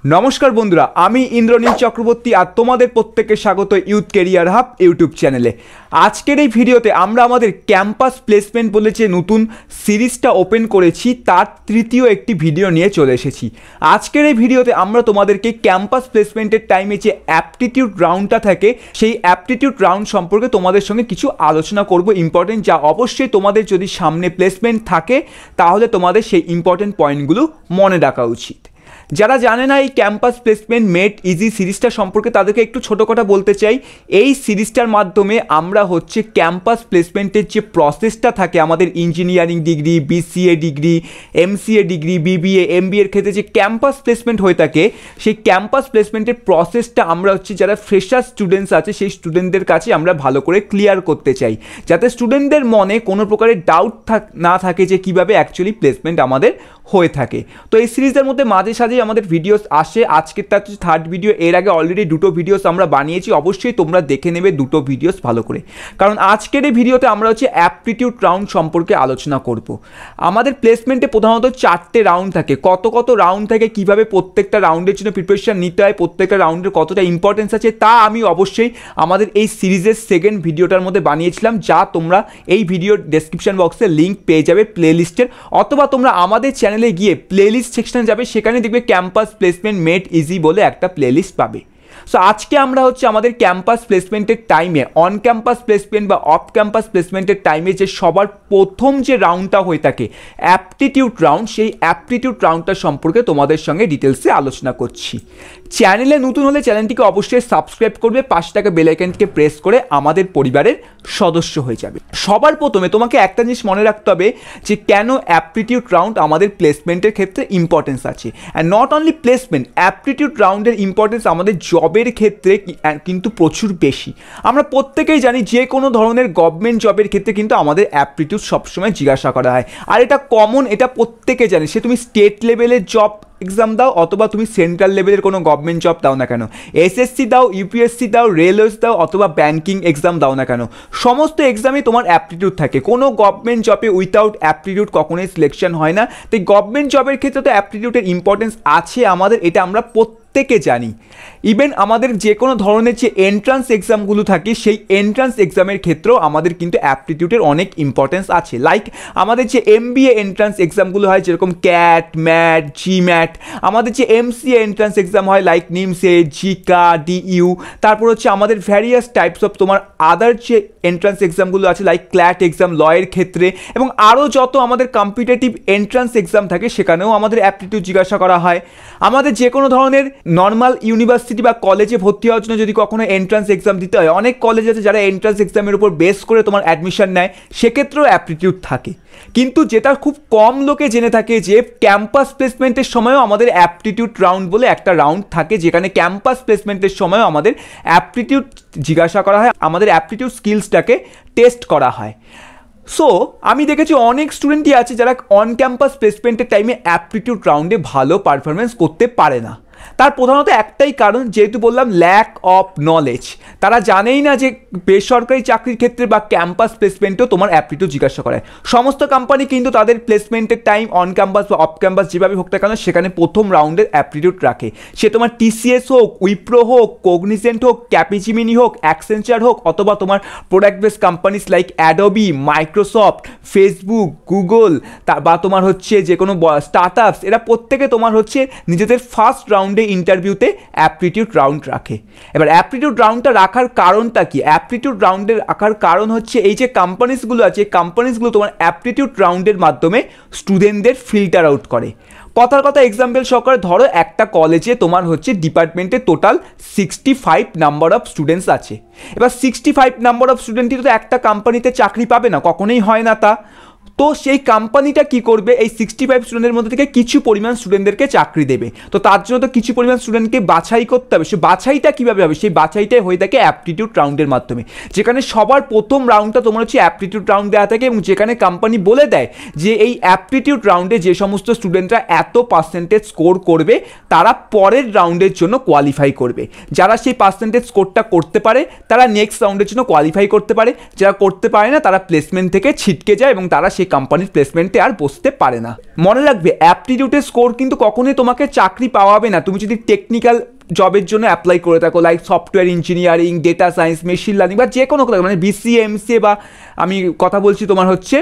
नमस्कार बंधुरा आमी इंद्रनील चक्रवर्ती और तुम्हारे प्रत्येक स्वागत यूथ कैरियर हब यूट्यूब चैनेले। आजकेर এই ভিডিওতে আমরা আমাদের ক্যাম্পাস প্লেসমেন্ট বলে যে নতুন সিরিজটা ওপেন করেছি তার তৃতীয় একটি ভিডিও নিয়ে চলে এসেছি। আজকের এই ভিডিওতে আমরা তোমাদেরকে ক্যাম্পাস প্লেসমেন্টের টাইমে যে অ্যাপটিটিউড রাউন্ডটা থাকে সেই অ্যাপটিটিউড রাউন্ড সম্পর্কে তোমাদের সঙ্গে কিছু আলোচনা করব ইম্পর্টেন্ট, যা অবশ্যই তোমাদের যদি সামনে প্লেসমেন্ট থাকে তাহলে তোমাদের সেই ইম্পর্টেন্ট পয়েন্টগুলো মনে রাখা উচিত। যারা জানে না এই ক্যাম্পাস প্লেসমেন্ট মেড ইজি সিরিজটা সম্পর্কে তাদেরকে একটু ছোটো কথা বলতে চাই। এই সিরিজটার মাধ্যমে আমরা হচ্ছে ক্যাম্পাস প্লেসমেন্টের যে প্রসেসটা থাকে আমাদের engineering degree, BCA degree, MCA degree, BBA, এমবিএর ক্ষেত্রে যে ক্যাম্পাস প্লেসমেন্ট হয়ে থাকে সেই ক্যাম্পাস প্লেসমেন্টের প্রসেসটা আমরা হচ্ছে যারা ফ্রেশার স্টুডেন্টস আছে সেই স্টুডেন্টদের কাছে আমরা ভালো করে ক্লিয়ার করতে চাই, যাতে স্টুডেন্টদের মনে কোনো প্রকারের ডাউট না থাকে যে কীভাবে অ্যাকচুয়ালি প্লেসমেন্ট আমাদের হয়ে থাকে। তো এই সিরিজের মধ্যে মাঝে সাঝে আমাদের ভিডিওস আসে। আজকের তার থার্ড ভিডিও, এর আগে অলরেডি দুটো ভিডিওস আমরা বানিয়েছি, অবশ্যই তোমরা দেখে নেবে দুটো ভিডিওস ভালো করে, কারণ আজকের এই ভিডিওতে আমরা হচ্ছে অ্যাপটিটিউড রাউন্ড সম্পর্কে আলোচনা করব। আমাদের প্লেসমেন্টে প্রধানত 4টে রাউন্ড থাকে। কত রাউন্ড থাকে, কিভাবে প্রত্যেকটা রাউন্ডের জন্য প্রিপারেশন নিতে হয়, প্রত্যেকটা রাউন্ডের কতটা ইম্পর্টেন্স আছে তা আমি অবশ্যই আমাদের এই সিরিজের সেকেন্ড ভিডিওটার মধ্যে বানিয়েছিলাম, যা তোমরা এই ভিডিওর ডেসক্রিপশন বক্সে লিঙ্ক পেয়ে যাবে প্লেলিস্টের, অথবা তোমরা আমাদের চ্যানেলে গিয়ে প্লেলিস্ট সেকশনে যাবে, সেখানে দেখবে ক্যাম্পাস প্লেসমেন্ট মেড ইজি বলে একটা প্লেলিস্ট পাবে। সো আজকে আমরা হচ্ছে আমাদের ক্যাম্পাস প্লেসমেন্টের টাইমে অন ক্যাম্পাস প্লেসমেন্ট বা অফ ক্যাম্পাস প্লেসমেন্টের টাইমে যে সবার প্রথম যে রাউন্ডটা হয়ে থাকে অ্যাপটিটিউড রাউন্ড, সেই অ্যাপটিটিউড রাউন্ডটা সম্পর্কে তোমাদের সঙ্গে ডিটেলসে আলোচনা করছি। চ্যানেলে নতুন হলে চ্যানেলটিকে অবশ্যই সাবস্ক্রাইব করবে, পাশে থাকা বেল আইকনটিকে প্রেস করে আমাদের পরিবারের সদস্য হয়ে যাবে। সবার প্রথমে তোমাকে একটা জিনিস মনে রাখতে হবে যে কেন অ্যাপটিটিউড রাউন্ড আমাদের প্লেসমেন্টের ক্ষেত্রে ইম্পর্টেন্স আছে। And not only placement, aptitude রাউন্ডের ইম্পর্টেন্স আমাদের জবের ক্ষেত্রে কিন্তু প্রচুর বেশি। আমরা প্রত্যেকেই জানি যে কোনো ধরনের গভর্নমেন্ট জবের ক্ষেত্রে কিন্তু আমাদের অ্যাপটিটিউড সবসময় জিজ্ঞাসা করা হয়, আর এটা কমন, এটা প্রত্যেকে জানে। সে তুমি স্টেট লেভেলের জব এক্সাম দাও অথবা তুমি সেন্ট্রাল লেভেলের কোনো গভর্নমেন্ট জব দাও না কেন, এসএসসি দাও, ইউপিএসসি দাও, রেলওয়েজ দাও অথবা ব্যাঙ্কিং এক্সাম দাও না কেন, সমস্ত এক্সামে তোমার অ্যাপটিটিউড থাকে। কোনো গভর্নমেন্ট জবে উইথাউট অ্যাপটিটিউড কখনোই সিলেকশন হয় না। তাই গভর্নমেন্ট জবের ক্ষেত্রে তো অ্যাপটিটিউডের ইম্পর্টেন্স আছে আমাদের, এটা আমরা প্রত্যেকে জানি। ইভেন আমাদের যে কোনো ধরনের যে এন্ট্রান্স এক্সামগুলো থাকে সেই এন্ট্রান্স এক্সামের ক্ষেত্রেও আমাদের কিন্তু অ্যাপটিটিউডের অনেক ইম্পর্টেন্স আছে। লাইক আমাদের যে এমবিএ এন্ট্রান্স এক্সামগুলো হয় যেরকম ক্যাট, ম্যাট, জিম্যাট, আমাদের যে এমসিএ এন্ট্রান্স এক্সাম হয় লাইক নিমসে, জিকা, ডিইউ, তারপর হচ্ছে আমাদের ভ্যারিয়াস টাইপস অফ তোমার আদার যে এন্ট্রান্স এক্সামগুলো আছে লাইক ক্ল্যাট এক্সাম লয়ের ক্ষেত্রে, এবং আরও যত আমাদের কম্পিটিটিভ এন্ট্রান্স এক্সাম থাকে সেখানেও আমাদের অ্যাপটিটিউড জিজ্ঞাসা করা হয়। আমাদের যে কোনো ধরনের নর্মাল ইউনিভার্সিটি বা কলেজে ভর্তি হওয়ার জন্য যদি কখনো এন্ট্রান্স এক্সাম দিতে হয়, অনেক কলেজ আছে যারা এন্ট্রান্স এক্সামের উপর বেস করে তোমার অ্যাডমিশন নেয়, সেক্ষেত্রেও অ্যাপটিটিউড থাকে। কিন্তু যেটা খুব কম লোকে জেনে থাকে যে ক্যাম্পাস প্লেসমেন্টের সময়ও আমাদের অ্যাপটিটিউড রাউন্ড বলে একটা রাউন্ড থাকে, যেখানে ক্যাম্পাস প্লেসমেন্টের সময়ও আমাদের অ্যাপটিটিউড জিজ্ঞাসা করা হয়, আমাদের অ্যাপটিটিউড স্কিলসটাকে টেস্ট করা হয়। সো আমি দেখেছি অনেক স্টুডেন্টই আছে যারা অন ক্যাম্পাস প্লেসমেন্টের টাইমে অ্যাপটিটিউড রাউন্ডে ভালো পারফরমেন্স করতে পারে না। তার প্রধানত একটাই কারণ, যেহেতু বললাম ল্যাক অফ নলেজ, তারা জানেই না যে বেসরকারি চাকরির ক্ষেত্রে বা ক্যাম্পাস প্লেসমেন্টেও তোমার অ্যাপটিটিউড জিজ্ঞাসা করে। সমস্ত কোম্পানি কিন্তু তাদের প্লেসমেন্টের টাইম অন ক্যাম্পাস বা অফ ক্যাম্পাস যেভাবে হোক না কেন সেখানে প্রথম রাউন্ডের অ্যাপটিটিউড রাখে। সে তোমার টিসিএস হোক, উইপ্রো হোক, কগনিজেন্ট হোক, ক্যাপিজিমিনি হোক, অ্যাক্সেঞ্চার হোক, অথবা তোমার product base companies like Adobe, Microsoft, Facebook, Google বা তোমার হচ্ছে যে কোনো স্টার্ট আপস, এরা প্রত্যেকে তোমার হচ্ছে নিজেদের ফার্স্ট রাউন্ডে ইন্টারভিউতে অ্যাপটিটিউড রাউন্ড রাখে। এবার অ্যাপটিটিউড রাউন্ডটা রাখার কারণটা কি? অ্যাপটিটিউড রাউন্ডের রাখার কারণ হচ্ছে এই যে কোম্পানিসগুলো আছে, কোম্পানিসগুলো তোমার অ্যাপটিটিউড রাউন্ডের মাধ্যমে স্টুডেন্টদের ফিল্টার আউট করে। কথার কথা এক্সাম্পল সহকারে ধরো একটা কলেজে তোমার হচ্ছে ডিপার্টমেন্টে টোটাল 65 নাম্বার অফ স্টুডেন্টস আছে। এবার 65 নাম্বার অফ স্টুডেন্টই তো একটা কোম্পানিতে চাকরি পাবে না, কখনোই হয় না তা। তো সেই কোম্পানিটা কি করবে, এই 65 স্টুডেন্টের মধ্যে থেকে কিছু পরিমাণ স্টুডেন্টদেরকে চাকরি দেবে। তো তার জন্য তো কিছু পরিমাণ স্টুডেন্টকে বাছাই করতে হবে। সেই বাছাইটা কীভাবে হবে? সেই বাছাইটাই হয়ে থাকে অ্যাপটিটিউড রাউন্ডের মাধ্যমে, যেখানে সবার প্রথম রাউন্ডটা তোমার হচ্ছে অ্যাপটিটিউড রাউন্ড দেওয়া থাকে, এবং যেখানে কোম্পানি বলে দেয় যে এই অ্যাপটিটিউড রাউন্ডে যে সমস্ত স্টুডেন্টরা এত পার্সেন্টেজ স্কোর করবে তারা পরের রাউন্ডের জন্য কোয়ালিফাই করবে। যারা সেই পার্সেন্টেজ স্কোরটা করতে পারে তারা নেক্সট রাউন্ডের জন্য কোয়ালিফাই করতে পারে, যারা করতে পারে না তারা প্লেসমেন্ট থেকে ছিটকে যায় এবং তারা সেই কোম্পানির প্লেসমেন্টে আর বসতে পারে না। মনে রাখবে অ্যাপটিটিউডের স্কোর কিন্তু কখনোই তোমাকে চাকরি পাওয়াবে না তুমি যদি টেকনিক্যাল জবের জন্য অ্যাপ্লাই করে থাকো, like software engineering, data science, machine learning বা যে কোনো মানে বিসিএ, এমসিএ বা আমি কথা বলছি তোমার হচ্ছে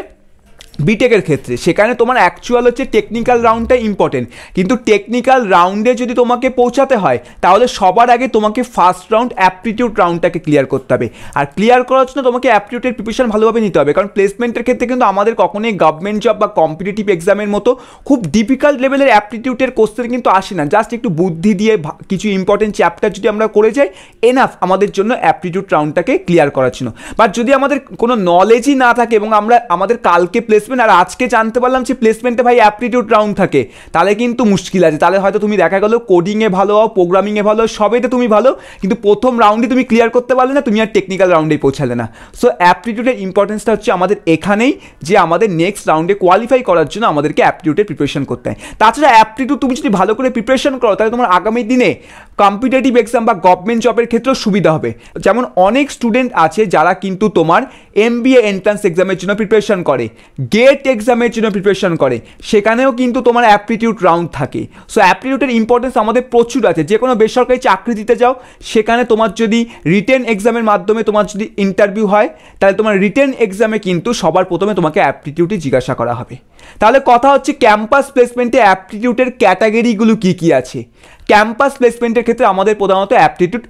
বিটেকের ক্ষেত্রে, সেখানে তোমার অ্যাকচুয়াল হচ্ছে টেকনিক্যাল রাউন্ডটা ইম্পর্টেন্ট। কিন্তু টেকনিক্যাল রাউন্ডে যদি তোমাকে পৌঁছাতে হয় তাহলে সবার আগে তোমাকে ফার্স্ট রাউন্ড অ্যাপটিটিউড রাউন্ডটাকে ক্লিয়ার করতে হবে। আর ক্লিয়ার করার জন্য তোমাকে অ্যাপটিটিউডের প্রিপারেশন ভালোভাবে নিতে হবে, কারণ প্লেসমেন্টের ক্ষেত্রে কিন্তু আমাদের কখনোই গভর্নমেন্ট জব বা কম্পিটিটিভ এক্সামের মতো খুব ডিফিকাল্ট লেভেলের অ্যাপটিটিউডের কোশ্চেন কিন্তু আসে না। জাস্ট একটু বুদ্ধি দিয়ে কিছু ইম্পর্টেন্ট চ্যাপ্টার যদি আমরা করে যাই এনাফ আমাদের জন্য অ্যাপটিটিউড রাউন্ডটাকে ক্লিয়ার করার জন্য। বাট যদি আমাদের কোনো নলেজই না থাকে এবং আমরা আমাদের কালকে আর আজকে জানতে পারলাম যে প্লেসমেন্টে ভাই অ্যাপটিটিউড রাউন্ড থাকে, তাহলে কিন্তু মুশকিল আছে। তাহলে হয়তো তুমি দেখা গেল কোডিংয়ে ভালো হও, প্রোগ্রামিংয়ে ভালো হও, সবেতে তুমি ভালো, কিন্তু প্রথম রাউন্ডে তুমি ক্লিয়ার করতে পারলে না, তুমি আর টেকনিক্যাল রাউন্ডেই পৌঁছালে না। সো অ্যাপটিটিউডের ইম্পর্টেন্সটা হচ্ছে আমাদের এখানেই, যে আমাদের নেক্সট রাউন্ডে কোয়ালিফাই করার জন্য আমাদেরকে অ্যাপটিটিউডের প্রিপারেশন করতে হয়। তাছাড়া অ্যাপটিটিউড তুমি যদি ভালো করে প্রিপারেশন করো তাহলে তোমার আগামী দিনে কম্পিটিটিভ এক্সাম বা গভর্নমেন্ট জবের ক্ষেত্রেও সুবিধা হবে। যেমন অনেক স্টুডেন্ট আছে যারা কিন্তু তোমার MBA এন্ট্রান্স এক্সামের জন্য প্রিপারেশন করে, গেট এক্সামের জন্য প্রিপারেশন করে, সেখানেও কিন্তু তোমার অ্যাপটিটিউড রাউন্ড থাকে। সো অ্যাপটিটিউডের ইম্পর্টেন্স আমাদের প্রচুর আছে। যে কোনো বেসরকারি চাকরি দিতে যাও সেখানে তোমার যদি রিটেন এক্সামের মাধ্যমে তোমার যদি ইন্টারভিউ হয় তাহলে তোমার রিটেন এক্সামে কিন্তু সবার প্রথমে তোমাকে অ্যাপটিটিউডই জিজ্ঞাসা করা হবে। তাহলে কথা হচ্ছে ক্যাম্পাস প্লেসমেন্টে অ্যাপটিটিউডের ক্যাটাগরিগুলো কী কী আছে। ক্যাম্পাস প্লেসমেন্টের ক্ষেত্রে আমাদের প্রধানত অ্যাপটিটিউড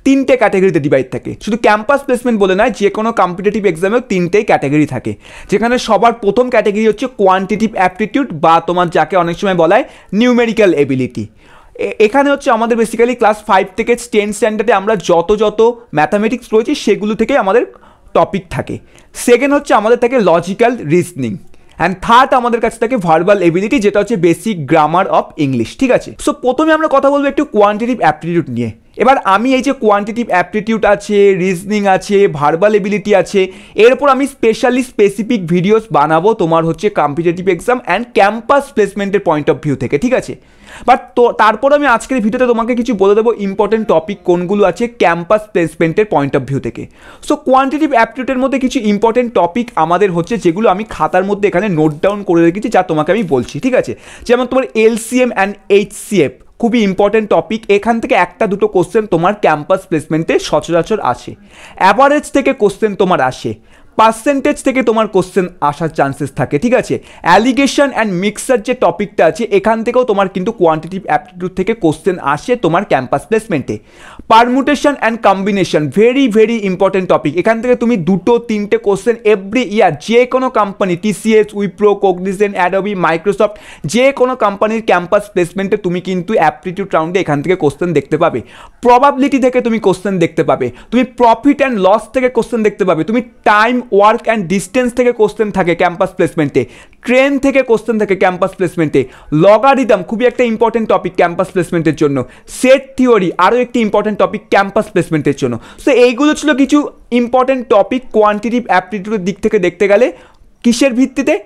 3টে ক্যাটাগরিতে ডিভাইড থাকে। শুধু ক্যাম্পাস প্লেসমেন্ট বলে নয়, যে কোনো কম্পিটিটিভ এক্সামেও 3টেই ক্যাটাগরি থাকে, যেখানে সবার প্রথম ক্যাটাগরি হচ্ছে কোয়ান্টিটিভ অ্যাপটিটিউড বা তোমার যাকে অনেক সময় বলা হয় নিউমেরিক্যাল এবিলিটি। এখানে হচ্ছে আমাদের বেসিক্যালি ক্লাস 5 থেকে 10 স্ট্যান্ডার্ডে আমরা যত ম্যাথামেটিক্স রয়েছে সেগুলো থেকে আমাদের টপিক থাকে। সেকেন্ড হচ্ছে আমাদের থাকে লজিক্যাল রিজনিং, অ্যান্ড থার্ড আমাদের কাছে থাকে ভার্বাল এবিলিটি, যেটা হচ্ছে বেসিক গ্রামার অফ ইংলিশ। ঠিক আছে, সো প্রথমে আমরা কথা বলবো একটু কোয়ান্টিটিভ অ্যাপটিটিউড নিয়ে। এবার আমি এই যে কোয়ান্টিটিভ অ্যাপটিটিউড আছে, রিজনিং আছে, ভার্বাল এবিলিটি আছে, এরপর আমি স্পেসিফিক ভিডিওস বানাবো তোমার হচ্ছে কম্পিটিটিভ এক্সাম অ্যান্ড ক্যাম্পাস প্লেসমেন্টের পয়েন্ট অফ ভিউ থেকে। ঠিক আছে, বাট তো তারপর আমি আজকের ভিডিওতে তোমাকে কিছু বলে দেবো ইম্পর্টেন্ট টপিক কোনগুলো আছে ক্যাম্পাস প্লেসমেন্টের পয়েন্ট অফ ভিউ থেকে। সো কোয়ান্টিটিভ অ্যাপটিটিউডের মধ্যে কিছু ইম্পর্টেন্ট টপিক আমাদের হচ্ছে যেগুলো আমি খাতার মধ্যে এখানে নোট ডাউন করে রেখেছি, যা তোমাকে আমি বলছি। ঠিক আছে, যেমন তোমার LCM অ্যান্ড HCF খুবই ইম্পর্টেন্ট টপিক। এখান থেকে একটা দুটো কোশ্চেন তোমার ক্যাম্পাস প্লেসমেন্টে সচরাচর আসে। অ্যাভারেজ থেকে কোশ্চেন তোমার আসে, পার্সেন্টেজ থেকে তোমার কোশ্চেন আসার চান্সেস থাকে। ঠিক আছে, অ্যালিগেশন অ্যান্ড মিক্সার যে টপিকটা আছে এখান থেকেও তোমার কিন্তু কোয়ান্টিটিভ অ্যাপটিটিউড থেকে কোশ্চেন আসে তোমার ক্যাম্পাস প্লেসমেন্টে। Permutation and combination very important topic. এখান থেকে তুমি 2-3টে কোশ্চেন এভরি ইয়ার যে কোনো company, TCS, Wipro, Cognizant, Adobe, Microsoft, যে কোনো কোম্পানির ক্যাম্পাস প্লেসমেন্টে তুমি কিন্তু অ্যাপটিটিউড রাউন্ডে এখান থেকে কোশ্চেন দেখতে পাবে। প্রবাবিলিটি থেকে তুমি কোশ্চেন দেখতে পাবে, তুমি প্রফিট অ্যান্ড লস থেকে কোশ্চেন দেখতে পাবে, তুমি টাইম, ওয়ার্ক অ্যান্ড ডিস্টেন্স থেকে কোশ্চেন থাকে ক্যাম্পাস প্লেসমেন্টে, ট্রেন থেকে কোশ্চেন থাকে ক্যাম্পাস প্লেসমেন্টে, লগারিদম খুবই একটা ইম্পর্টেন্ট টপিক ক্যাম্পাস প্লেসমেন্টের জন্য, সেট থিওরি আরও একটি ইম্পর্টেন্ট টপিক ক্যাম্পাস প্লেসমেন্টের জন্য। সো এইগুলো ছিল কিছু ইম্পর্টেন্ট টপিক কোয়ান্টিটিভ অ্যাপটিটিউডের দিক থেকে দেখতে গেলে। কিসের ভিত্তিতে?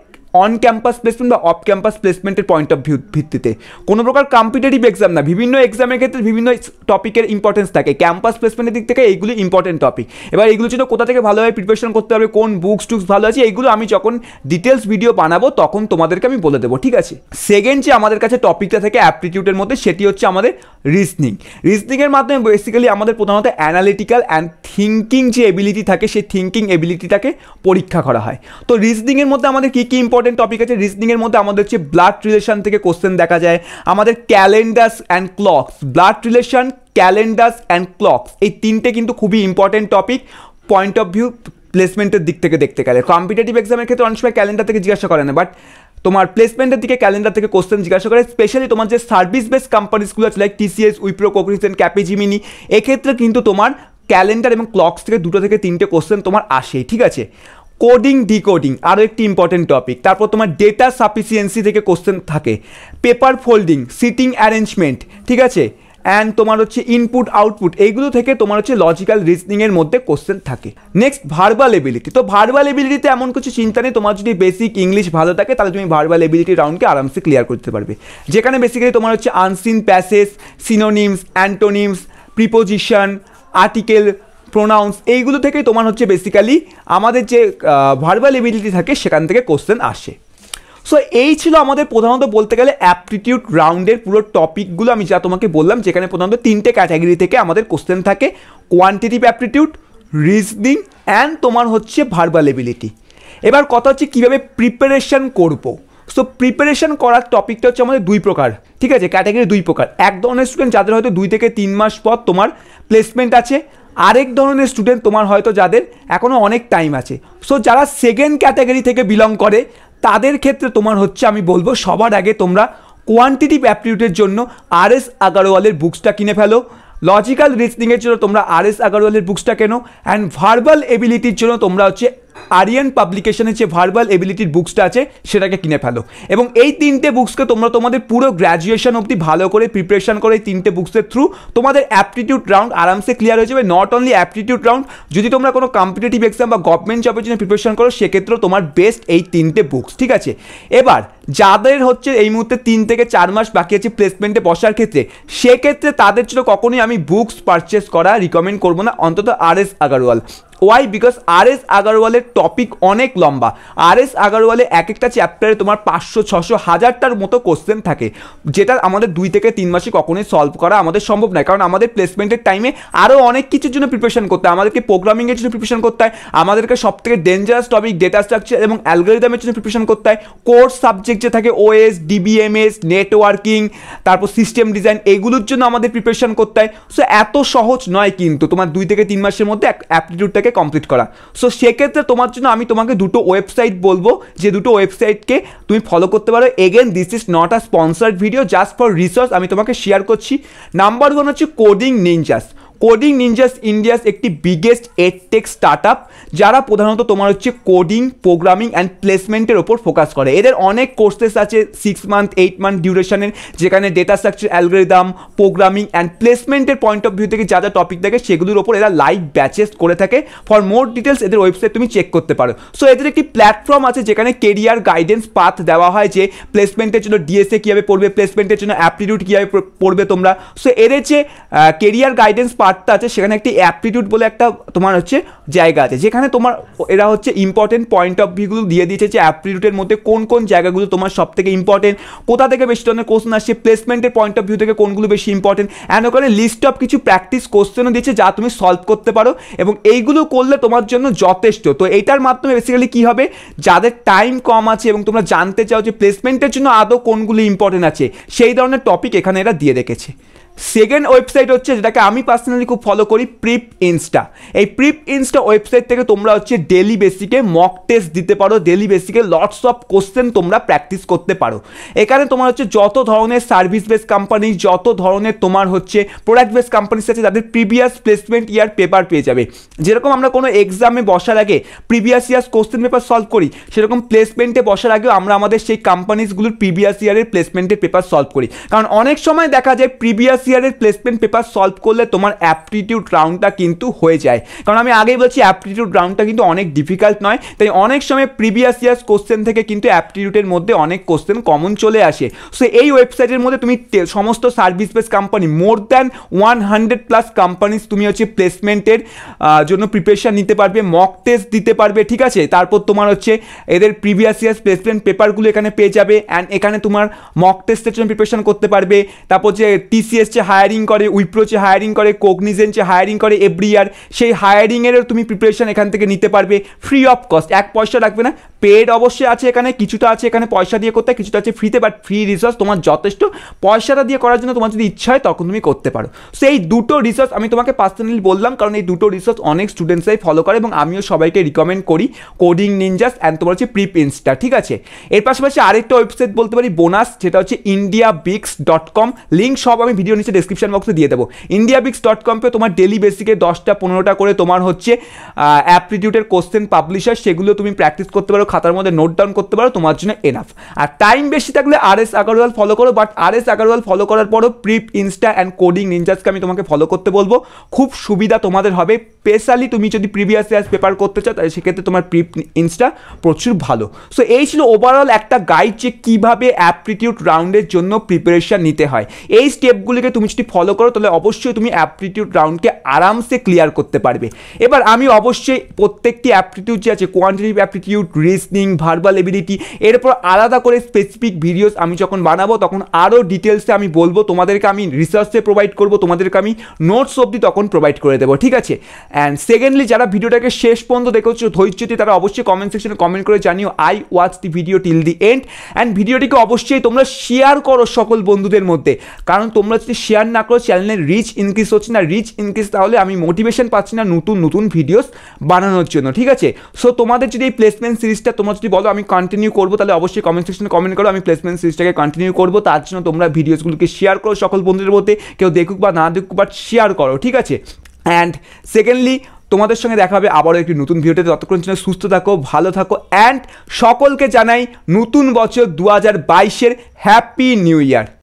অন ক্যাম্পাস প্লেসমেন্ট বা অফ ক্যাম্পাস প্লেসমেন্টের পয়েন্ট অফ ভিউ ভিত্তিতে। কোনো প্রকার কম্পিটিটিভ এক্সাম না, বিভিন্ন এক্সামের ক্ষেত্রে বিভিন্ন টপিকের ইম্পর্টেন্স থাকে। ক্যাম্পাস প্লেসমেন্টের দিক থেকে এইগুলো ইম্পর্টেন্ট টপিক। এবার এইগুলোর জন্য কোথা থেকে ভালোভাবে প্রিপারেশন করতে হবে, কোন বুকস টুকস ভালো আছে, এইগুলো আমি যখন ডিটেলস ভিডিও বানাবো তখন তোমাদেরকে আমি বলে দেবো। ঠিক আছে, সেকেন্ড যে আমাদের কাছে টপিকটা থেকে অ্যাপটিটিউডের মধ্যে সেটি হচ্ছে আমাদের রিজনিং। রিজনিংয়ের মাধ্যমে বেসিক্যালি আমাদের প্রধানত অ্যানালিটিক্যাল অ্যান্ড থিঙ্কিং যে এবিলিটি থাকে সেই থিঙ্কিং এবিলিটিটাকে পরীক্ষা করা হয়। তো রিজনিংয়ের মধ্যে আমাদের কী কী ইম্পর্টেন্ট টপিক আছে? রিজনিংয়ের মধ্যে আমাদের হচ্ছে ব্লাড রিলেশন থেকে কোশ্চেন দেখা যায়, আমাদের calendars and clocks, blood relation, calendars and clocks, এই 3টে কিন্তু খুবই important topic point of view প্লেসমেন্টের দিক থেকে দেখতে গেলে। কম্পিটিটিভ এক্সামের ক্ষেত্রে অনেক সময় ক্যালেন্ডার থেকে জিজ্ঞাসা করে না, বাট তোমার প্লেসমেন্টের দিকে ক্যালেন্ডার থেকে কোশ্চেন জিজ্ঞাসা করে। স্পেশালি তোমার যে সার্ভিস বেস কোম্পানিসগুলো আছে লাইক TCS, উইপ্রো, কগনিজেন্ট, ক্যাপিজিমিনি, এক্ষেত্রে কিন্তু তোমার ক্যালেন্ডার এবং ক্লকস থেকে 2 থেকে 3টে কোশ্চেন তোমার আসেই। ঠিক আছে, কোডিং, ডিকোডিং আরও একটি ইম্পর্টেন্ট টপিক। তারপর তোমার ডেটা সাফিসিয়েন্সি থেকে কোশ্চেন থাকে, পেপার ফোল্ডিং, সিটিং অ্যারেঞ্জমেন্ট, ঠিক আছে, অ্যান্ড তোমার হচ্ছে ইনপুট আউটপুট, এইগুলো থেকে তোমার হচ্ছে লজিক্যাল রিজনিংয়ের মধ্যে কোশ্চেন থাকে। Next verbal ability. তো ভার্বাল এবিলিটিতে এমন কিছু চিন্তা নেই, তোমার যদি বেসিক ইংলিশ ভালো থাকে তাহলে তুমি ভার্বাল এবিলিটি রাউন্ডকে আরামসে ক্লিয়ার করতে পারবে, যেখানে বেসিক্যালি তোমার হচ্ছে unseen passage, synonyms, antonyms, preposition, article, pronounce, এইগুলো থেকেই তোমার হচ্ছে বেসিক্যালি আমাদের যে ভার্বাল এবিলিটি থাকে সেখান থেকে কোশ্চেন আসে। সো এই ছিল আমাদের প্রধানত বলতে গেলে অ্যাপটিটিউড রাউন্ডের পুরো টপিকগুলো আমি যা তোমাকে বললাম, যেখানে প্রধানত 3টে ক্যাটাগরি থেকে আমাদের কোশ্চেন থাকে, কোয়ান্টিটিভ অ্যাপটিটিউড, রিজনিং অ্যান্ড তোমার হচ্ছে ভার্বাল এবিলিটি। এবার কথা হচ্ছে কীভাবে প্রিপারেশন করবো। সো প্রিপারেশন করার টপিকটা হচ্ছে আমাদের 2 প্রকার, ঠিক আছে, ক্যাটাগরি 2 প্রকার। এক ধরনের স্টুডেন্ট যাদের হয়তো 2 থেকে 3 মাস পর তোমার প্লেসমেন্ট আছে, আরেক ধরনের স্টুডেন্ট তোমার হয়তো যাদের এখনও অনেক টাইম আছে। সো যারা সেকেন্ড ক্যাটাগরি থেকে বিলং করে তাদের ক্ষেত্রে তোমার হচ্ছে আমি বলবো সবার আগে তোমরা কোয়ান্টিটিভ অ্যাপটিটিউডের জন্য RS আগারওয়ালের বুকসটা কিনে ফেলো, লজিক্যাল রিজনিংয়ের জন্য তোমরা RS আগারওয়ালের বুকসটা কেনো, অ্যান্ড ভার্বাল এবিলিটির জন্য তোমরা হচ্ছে আরিয়ান পাবলিকেশনের যে ভার্বাল এবিলিটির বুকসটা আছে সেটাকে কিনে ফেলো। এবং এই 3টে বুকসকে তোমরা তোমাদের পুরো গ্র্যাজুয়েশন অবধি ভালো করে প্রিপারেশন করে এই 3টে বুকসের থ্রু তোমাদের অ্যাপটিটিউড রাউন্ড আরামসে ক্লিয়ার হয়ে যাবে। নট অনলি অ্যাপটিটিউড রাউন্ড, যদি তোমরা কোনো কম্পিটিটিভ এক্সাম বা গভর্নমেন্ট জবের জন্য প্রিপারেশন করো সেক্ষেত্রেও তোমার বেস্ট এই 3টে বুকস, ঠিক আছে। এবার যাদের হচ্ছে এই মুহূর্তে 3 থেকে 4 মাস বাকি আছে প্লেসমেন্টে বসার ক্ষেত্রে, সেক্ষেত্রে তাদের জন্য কখনোই আমি বুকস পারচেস করা রিকমেন্ড করবো না, অন্তত RS Aggarwal. Why? Because RS আগারওয়ালের টপিক অনেক লম্বা। RS আগারওয়ালে এক একটা চ্যাপ্টারে তোমার 500, 600, 1000টার মতো কোশ্চেন থাকে, যেটা আমাদের 2 থেকে 3 মাসে কখনোই সলভ করা আমাদের সম্ভব নয়। কারণ আমাদের প্লেসমেন্টের টাইমে আরও অনেক কিছুর জন্য প্রিপারেশন করতে হয়, আমাদেরকে প্রোগ্রামিংয়ের জন্য প্রিপারেশন করতে হয়, আমাদেরকে সবথেকে ডেঞ্জারাস টপিক ডেটা স্ট্রাকচার এবং অ্যালগরিদমের জন্য প্রিপারেশন করতে হয়, কোর্স সাবজেক্ট যে থাকে OS, DBMS, নেটওয়ার্কিং, তারপর সিস্টেম ডিজাইন, এইগুলোর জন্য আমাদের প্রিপারেশন করতে হয়। সো এত সহজ নয় কিন্তু তোমার 2 থেকে 3 মাসের মধ্যে অ্যাপটিটিউডটাকে কমপ্লিট করা। সো সেক্ষেত্রে তোমার জন্য আমি তোমাকে 2টো ওয়েবসাইট বলবো, যে 2টো ওয়েবসাইটকে তুমি ফলো করতে পারো। Again this is not a sponsored video, just for research আমি তোমাকে শেয়ার করছি। নাম্বার 1 হচ্ছে coding ninjas. Coding ninjas India's একটি বিগেস্ট এডটেক স্টার্টআপ, যারা প্রধানত তোমার হচ্ছে কোডিং, প্রোগ্রামিং অ্যান্ড প্লেসমেন্টের ওপর ফোকাস করে। এদের অনেক কোর্সেস আছে 6 মান্থ 8 মান্থ ডিউরেশনের, যেখানে data structure, algorithm, programming and প্লেসমেন্টের পয়েন্ট অফ ভিউ থেকে যা যা টপিক থাকে সেগুলোর ওপর এরা লাইভ ব্যাচেস করে থাকে। ফর মোর ডিটেলস এদের ওয়েবসাইট তুমি চেক করতে পারো। সো এদের একটি প্ল্যাটফর্ম আছে যেখানে কেরিয়ার গাইডেন্স পাথ দেওয়া হয়, যে প্লেসমেন্টের জন্য ডিএসএ কীভাবে পড়বে, প্লেসমেন্টের জন্য অ্যাপটিটিউড কীভাবে পড়বে তোমরা। সো এদের যে কেরিয়ার গাইডেন্স পার্টটা আছে সেখানে একটি অ্যাপটিটিউড বলে একটা তোমার হচ্ছে জায়গা আছে, যেখানে তোমার এরা হচ্ছে ইম্পর্টেন্ট পয়েন্ট অফ ভিউগুলো দিয়ে দিয়েছে, যে অ্যাপটিটিউডের মধ্যে কোন কোন জায়গাগুলো তোমার সব থেকে ইম্পর্টেন্ট, কোথা থেকে বেশি ধরনের কোশ্চেন আসছে, প্লেসমেন্টের পয়েন্ট অফ ভিউ থেকে কোনগুলো বেশি ইম্পর্টেন্ট, অ্যান্ড ওখানে লিস্ট অফ কিছু প্র্যাকটিস কোশ্চেনও দিয়েছে যা তুমি সলভ করতে পারো, এবং এইগুলো করলে তোমার জন্য যথেষ্ট। তো এইটার মাধ্যমে বেসিক্যালি কী হবে, যাদের টাইম কম আছে এবং তোমরা জানতে চাও যে প্লেসমেন্টের জন্য আদৌ কোনগুলো ইম্পর্টেন্ট আছে, সেই ধরনের টপিক এখানে এরা দিয়ে রেখেছে। সেকেন্ড ওয়েবসাইট হচ্ছে যেটাকে আমি পার্সোনালি খুব ফলো করি, প্রিপ ইনস্টা। এই প্রিপ ইনস্টা ওয়েবসাইট থেকে তোমরা হচ্ছে ডেলি বেসিকে মক টেস্ট দিতে পারো, ডেলি বেসিকে লটস অফ কোশ্চেন তোমরা প্র্যাকটিস করতে পারো। এখানে তোমার হচ্ছে যত ধরনের সার্ভিস বেস কোম্পানি, যত ধরনের তোমার হচ্ছে প্রোডাক্ট বেস কোম্পানিস আছে, তাদের প্রিভিয়াস প্লেসমেন্ট ইয়ার পেপার পেয়ে যাবে। যেরকম আমরা কোনো এক্সামে বসার আগে previous years question paper solve করি, সেরকম প্লেসমেন্টে বসার আগেও আমরা আমাদের সেই কোম্পানিসগুলোর প্রিভিয়াস ইয়ারের প্লেসমেন্টের পেপার সলভ করি। কারণ অনেক সময় দেখা যায় প্রিভিয়াস ইয়ারের প্লেসমেন্ট পেপার সলভ করলে তোমার অ্যাপটিটিউড রাউন্ডটা কিন্তু হয়ে যায়। কারণ আমি আগেই বলছি অ্যাপটিটিউড রাউন্ডটা কিন্তু অনেক ডিফিকাল্ট নয়, তাই অনেক সময় প্রিভিয়াস ইয়ার্স কোশ্চেন থেকে কিন্তু অ্যাপটিটিউডের মধ্যে অনেক কোশ্চেন কমন চলে আসে। সো এই ওয়েবসাইটের মধ্যে তুমি সমস্ত service base company, more than 100+ companies তুমি হচ্ছে প্লেসমেন্টের জন্য প্রিপারেশন নিতে পারবে, মক টেস্ট দিতে পারবে, ঠিক আছে। তারপর তোমার হচ্ছে এদের প্রিভিয়াস ইয়ার্স প্লেসমেন্ট পেপারগুলো এখানে পেয়ে যাবে, অ্যান্ড এখানে তোমার মক টেস্টের জন্য প্রিপারেশন করতে পারবে। তারপর যে TCS যে হায়ারিং করে, উইপ্রো যে হায়ারিং করে, কগনিজেন্ট যে হায়ারিং করে এভরি ইয়ার, সেই হায়ারিংয়েরও তুমি প্রিপারেশন এখান থেকে নিতে পারবে ফ্রি অফ কস্ট, এক পয়সা লাগবে না। পেড অবশ্যই আছে এখানে, কিছুটা আছে এখানে পয়সা দিয়ে করতে হয়, কিছুটা আছে ফ্রিতে, বাট ফ্রি রিসার্চ তোমার যথেষ্ট। পয়সাটা দিয়ে করার জন্য তোমার যদি ইচ্ছা হয় তখন তুমি করতে পারো। সেই দুটো রিসার্চ আমি তোমাকে পার্সোনালি বললাম, কারণ এই দুটো রিসার্চ অনেক স্টুডেন্টসরাই ফলো করে এবং আমিও সবাইকে রিকমেন্ড করি, কোডিং নিনজাস অ্যান্ড তোমার হচ্ছে প্রিপ ইনস্টা, ঠিক আছে। এর পাশাপাশি আরেকটা ওয়েবসাইট বলতে পারি বোনাস, যেটা হচ্ছে indiabix.com, লিঙ্ক সব আমি ভিডিও নিচে ডেসক্রিপশন বক্সে দিয়ে দেবো। indiabix.com পে তোমার ডেলি বেসিকে 10টা-15টা করে তোমার হচ্ছে অ্যাপটিটিউডের কোশ্চেন পাবলিশার, সেগুলো তুমি প্র্যাকটিস করতে পারো, খাতার মধ্যে নোট ডাউন করতে পারো, তোমার জন্য এনাফ। আর টাইম বেশি থাকলে RS আগারওয়াল ফলো করো, বাট RS আগারওয়াল ফলো করার পরও প্রিপ ইনস্টা অ্যান্ড কোডিং নিনজাসকে আমি তোমাকে ফলো করতে বলবো, খুব সুবিধা তোমাদের হবে। স্পেশালি তুমি যদি প্রিভিয়াস ইয়ার্স পেপার করতে চাও তাহলে সেক্ষেত্রে তোমার প্রিপ ইনস্টা প্রচুর ভালো। সো এই ছিল ওভারঅল একটা গাইড, যে কীভাবে অ্যাপটিটিউড রাউন্ডের জন্য প্রিপারেশন নিতে হয়। এই স্টেপগুলিকে তুমি যদি ফলো করো তাহলে অবশ্যই তুমি অ্যাপটিটিউড রাউন্ডকে আরামসে ক্লিয়ার করতে পারবে। এবার আমি অবশ্যই প্রত্যেকটি অ্যাপটিটিউড যে আছে, quantitative aptitude, reasoning, verbal ability, এরপর আলাদা করে স্পেসিফিক ভিডিওস আমি যখন বানাবো তখন আরও ডিটেলসে আমি বলবো, তোমাদেরকে আমি রিসার্চে প্রোভাইড করবো, তোমাদেরকে আমি নোটস অবধি তখন প্রোভাইড করে দেবো, ঠিক আছে। অ্যান্ড সেকেন্ডলি, যারা ভিডিওটাকে শেষ পর্যন্ত দেখেছো ধৈর্য দিয়ে, তারা অবশ্যই কমেন্ট সেকশনে কমেন্ট করে জানিও I watch the video till the end. And ভিডিওটিকে অবশ্যই তোমরা শেয়ার করো সকল বন্ধুদের মধ্যে, কারণ তোমরা যদি শেয়ার না করো চ্যানেলের রিচ ইনক্রিজ হচ্ছে না, রিচ ইনক্রিজ তাহলে আমি মোটিভেশন পাচ্ছি না নতুন নতুন ভিডিওস বানানোর জন্য, ঠিক আছে। সো তোমাদের যদি এই প্লেসমেন্ট সিরিজটা তোমরা যদি বলো আমি কন্টিনিউ করবো, তাহলে অবশ্যই কমেন্ট সেকশনে কমেন্ট করো, আমি প্লেসমেন্ট সিরিজটাকে কন্টিনিউ করবো। তার জন্য তোমরা ভিডিওসগুলোকে শেয়ার করো সকল বন্ধুদের মধ্যে, কেউ দেখুক বা না দেখুক, বাট শেয়ার করো, ঠিক আছে। অ্যান্ড সেকেন্ডলি, তোমাদের সঙ্গে দেখা হবে আবারও একটি নতুন ভিডিওতে। ততক্ষণ জন্য সুস্থ থাকো, ভালো থাকো, অ্যান্ড সকলকে জানাই নতুন বছর 2022-এর হ্যাপি নিউ ইয়ার।